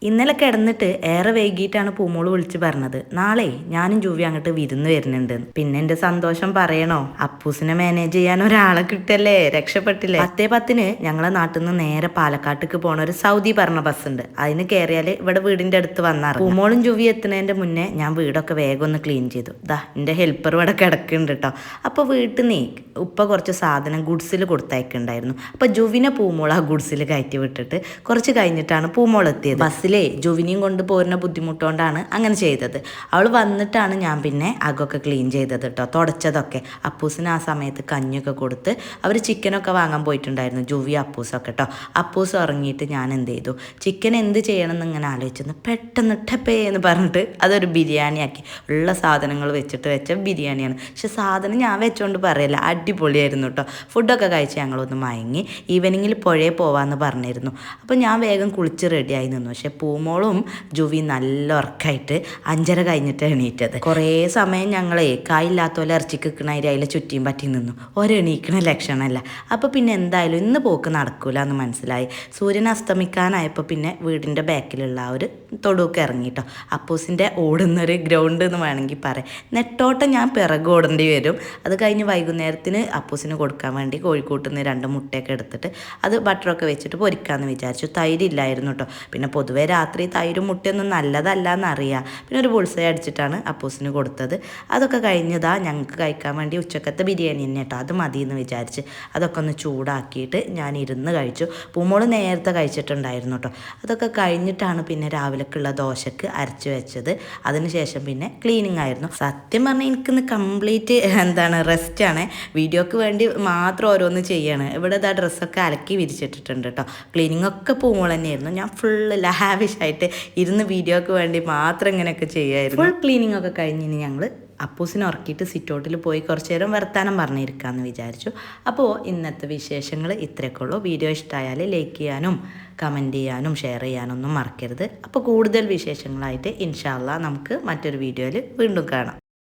ഇന്നലെ കിടന്നിട്ട് ഏറെ വൈകിട്ടാണ് പൂമോള് വിളിച്ച് പറഞ്ഞത് നാളെ ഞാനും ജൂവി അങ്ങോട്ട് വിരുന്ന് വരുന്നുണ്ട്. പിന്നെ എന്റെ സന്തോഷം പറയണോ, അപ്പൂസിനെ മാനേജ് ചെയ്യാൻ ഒരാളെ കിട്ടല്ലേ, രക്ഷപ്പെട്ടില്ലേ. 10:10 ഞങ്ങളെ നാട്ടിൽ നിന്ന് നേരെ പാലക്കാട്ടേക്ക് പോണ ഒരു സൗദി പറഞ്ഞ ബസ് ഉണ്ട്. അതിന് കയറിയാൽ ഇവിടെ വീടിന്റെ അടുത്ത് വന്നാറ്. പൂമോളും ജൂവി എത്തുന്നതിന്റെ മുന്നേ ഞാൻ വീടൊക്കെ വേഗം ഒന്ന് ക്ലീൻ ചെയ്തു. എന്റെ ഹെൽപ്പർ ഇവിടെ കിടക്കുന്നുണ്ട് കേട്ടോ. അപ്പൊ വീട്ടിൽ നിന്ന് ഉപ്പ കുറച്ച് സാധനം ഗുഡ്സിൽ കൊടുത്തയക്കുണ്ടായിരുന്നു. അപ്പൊ ജുവിനെ പൂമോൾ ആ ഗുഡ്സിൽ കയറ്റി വിട്ടിട്ട് കുറച്ച് കഴിഞ്ഞിട്ടാണ് പൂമോൾ എത്തിയത്. ബസ്സിലെ ജുവിനെയും കൊണ്ട് പോരുന്ന ബുദ്ധിമുട്ടുകൊണ്ടാണ് അങ്ങനെ ചെയ്തത്. അവൾ വന്നിട്ടാണ് ഞാൻ പിന്നെ അകൊക്കെ ക്ലീൻ ചെയ്തത് കേട്ടോ, തുടച്ചതൊക്കെ. അപ്പൂസിന് ആ സമയത്ത് കഞ്ഞിയൊക്കെ കൊടുത്ത് അവർ ചിക്കനൊക്കെ വാങ്ങാൻ പോയിട്ടുണ്ടായിരുന്നു, ജുവി അപ്പൂസൊക്കെ കേട്ടോ. അപ്പൂസ് ഉറങ്ങിയിട്ട് ഞാൻ എന്ത് ചെയ്തു, ചിക്കൻ എന്ത് ചെയ്യണം എന്ന് ഇങ്ങനെ ആലോചിച്ചെന്ന് പെട്ടെന്ന് ടപ്പേ എന്ന് പറഞ്ഞിട്ട് അതൊരു ബിരിയാണി ആക്കി. ഉള്ള സാധനങ്ങൾ വെച്ചിട്ട് വെച്ച ബിരിയാണിയാണ്. പക്ഷെ സാധനം ഞാൻ വെച്ചോണ്ട് പറയല്ല, അടിപൊളിയായിരുന്നു കേട്ടോ. ഫുഡൊക്കെ കഴിച്ച് ഞങ്ങളൊന്ന് മയങ്ങി. ഈവനിങ്ങിൽ പുഴയിൽ പോവാമെന്ന് പറഞ്ഞിരുന്നു. അപ്പോൾ ഞാൻ വേഗം കുളിച്ച് റെഡിയായി നിന്നു. പക്ഷെ പൂമോളും ജുവി നല്ല ഉറക്കായിട്ട് 5:30 കഴിഞ്ഞിട്ട് എണീറ്റത്. കുറേ സമയം ഞങ്ങളെ കായില്ലാത്ത പോലെ ഇറച്ചിക്ക് നിൽക്കണ അതിലെ ചുറ്റിയും പറ്റി നിന്നു. ഒരെണീക്കണ ലക്ഷണമല്ല. അപ്പോൾ പിന്നെ എന്തായാലും ഇന്ന് പോക്ക് നടക്കൂല എന്ന് മനസ്സിലായി. സൂര്യൻ അസ്തമിക്കാനായപ്പോൾ പിന്നെ വീടിൻ്റെ ബാക്കിലുള്ള ആ ഒരു തൊടുവൊക്കെ ഇറങ്ങിട്ടോ. അപ്പൂസിൻ്റെ ഓടുന്നൊരു ഗ്രൗണ്ട് എന്ന് വേണമെങ്കിൽ പറയാം. നെട്ടോട്ടം ഞാൻ പിറകെ ഓടേണ്ടി വരും. അത് കഴിഞ്ഞ് വൈകുന്നേരത്തിന് അപ്പൂസിന് കൊടുക്കാൻ വേണ്ടി കോഴിക്കോട്ടിൽ നിന്ന് 2 മുട്ടയൊക്കെ എടുത്തിട്ട് അത് ബട്ടറൊക്കെ വെച്ചിട്ട് പൊരിക്കാമെന്ന് വിചാരിച്ചു. തൈരില്ലായിരുന്നു കേട്ടോ. പിന്നെ പൊതുവേ രാത്രി തൈരും മുട്ടയൊന്നും നല്ലതല്ല എന്നറിയാം. പിന്നെ ഒരു ബുൾസൈ അടിച്ചിട്ടാണ് അപ്പൂസിന് കൊടുത്തത്. അതൊക്കെ കഴിഞ്ഞതാ ഞങ്ങൾക്ക് കഴിക്കാൻ വേണ്ടി ഉച്ചക്കത്തെ ബിരിയാണി തന്നെ കേട്ടോ. അത് മതി എന്ന് വിചാരിച്ച് അതൊക്കെ ഒന്ന് ചൂടാക്കിയിട്ട് ഞാൻ ഇരുന്ന് കഴിച്ചു. പൂമോള് നേരത്തെ കഴിച്ചിട്ടുണ്ടായിരുന്നു കേട്ടോ. അതൊക്കെ കഴിഞ്ഞിട്ടാണ് പിന്നെ രാവിലേക്കുള്ള ദോശക്ക് അരച്ച് വെച്ചത്. അതിനുശേഷം പിന്നെ ക്ലീനിങ് ആയിരുന്നു. സത്യം പറഞ്ഞാൽ എനിക്കിന്ന് കംപ്ലീറ്റ് റെസ്റ്റാണ്. വീഡിയോക്ക് വേണ്ടി മാത്രം ഓരോന്ന് ചെയ്യാണ്. ഇവിടെ ഇതാ ഡ്രസ്സൊക്കെ അലക്കി വിരിച്ചിട്ടിട്ടുണ്ട് കേട്ടോ. ക്ലീനിങ് ഒക്കെ പൂമോൾ തന്നെയായിരുന്നു. ഞാൻ ഫുള്ള് ലാവിഷായിട്ട് ഇരുന്ന് വീഡിയോക്ക് വേണ്ടി മാത്രം ഇങ്ങനെയൊക്കെ ചെയ്യായിരുന്നു. ഫുൾ ക്ലീനിങ് ഒക്കെ കഴിഞ്ഞിന് ഞങ്ങൾ അപ്പൂസിനെ ഉറക്കിയിട്ട് സിറ്റൗട്ടിൽ പോയി കുറച്ച് നേരം വർത്താനം പറഞ്ഞിരിക്കാമെന്ന് വിചാരിച്ചു. അപ്പോൾ ഇന്നത്തെ വിശേഷങ്ങൾ ഇത്രയൊക്കെ ഉള്ളൂ. വീഡിയോ ഇഷ്ടമായാൽ ലൈക്ക് ചെയ്യാനും കമൻറ്റ് ചെയ്യാനും ഷെയർ ചെയ്യാനൊന്നും മറക്കരുത്. അപ്പോൾ കൂടുതൽ വിശേഷങ്ങളായിട്ട് ഇൻഷാ അല്ലാഹ് നമുക്ക് മറ്റൊരു വീഡിയോയിൽ വീണ്ടും കാണാം.